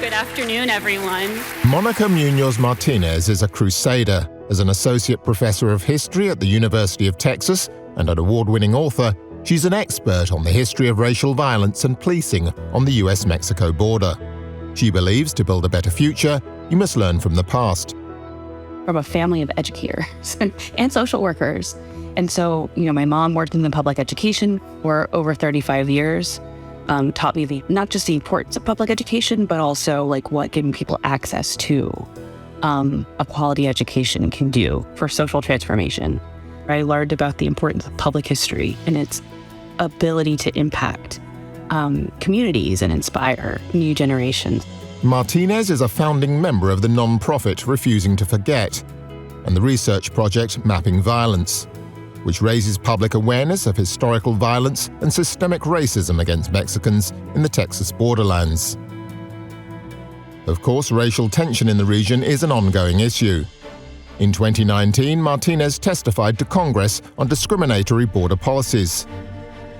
Good afternoon, everyone. Monica Muñoz Martinez is a crusader. As an associate professor of history at the University of Texas and an award-winning author, she's an expert on the history of racial violence and policing on the US-Mexico border. She believes to build a better future, you must learn from the past. From a family of educators and social workers. And so, my mom worked in the public education for over 35 years, taught me not just the importance of public education, but also what giving people access to a quality education can do for social transformation. I learned about the importance of public history and its ability to impact communities and inspire new generations. Martinez is a founding member of the non-profit Refusing to Forget and the research project Mapping Violence, which raises public awareness of historical violence and systemic racism against Mexicans in the Texas borderlands. Of course, racial tension in the region is an ongoing issue. In 2019, Martinez testified to Congress on discriminatory border policies.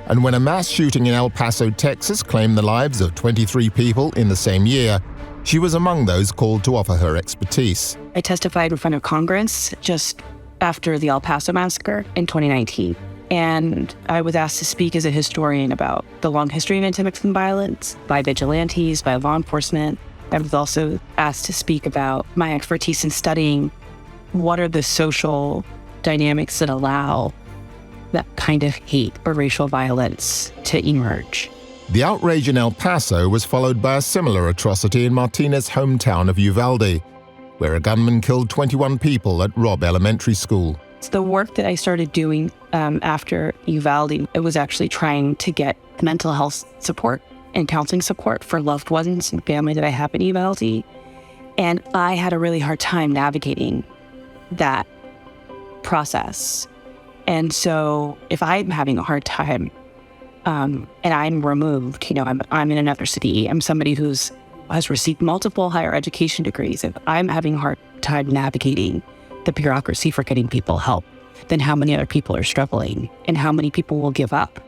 And when a mass shooting in El Paso, Texas claimed the lives of 23 people in the same year, she was among those called to offer her expertise. I testified in front of Congress just after the El Paso massacre in 2019. And I was asked to speak as a historian about the long history of anti-Mexican violence by vigilantes, by law enforcement. I was also asked to speak about my expertise in studying what are the social dynamics that allow that kind of hate or racial violence to emerge. The outrage in El Paso was followed by a similar atrocity in Martinez's hometown of Uvalde, where a gunman killed 21 people at Robb Elementary School. It's the work that I started doing after Uvalde. It was actually trying to get mental health support and counseling support for loved ones and family that I have in Uvalde. And I had a really hard time navigating that process. And so if I'm having a hard time and I'm removed, I'm in another city, I'm somebody has received multiple higher education degrees. If I'm having a hard time navigating the bureaucracy for getting people help, then how many other people are struggling and how many people will give up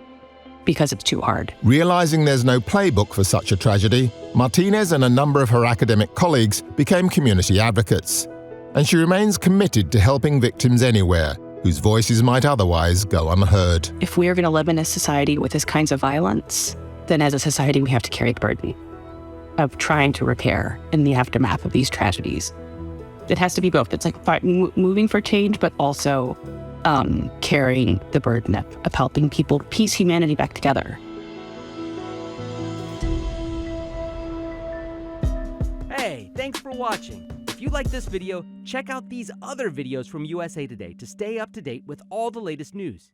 because it's too hard? Realizing there's no playbook for such a tragedy, Martinez and a number of her academic colleagues became community advocates. And she remains committed to helping victims anywhere whose voices might otherwise go unheard. If we are going to live in a society with this kinds of violence, then as a society, we have to carry the burden of trying to repair in the aftermath of these tragedies. It has to be both. It's moving for change, but also carrying the burden of helping people piece humanity back together. Hey, thanks for watching. If you like this video, check out these other videos from USA Today to stay up to date with all the latest news.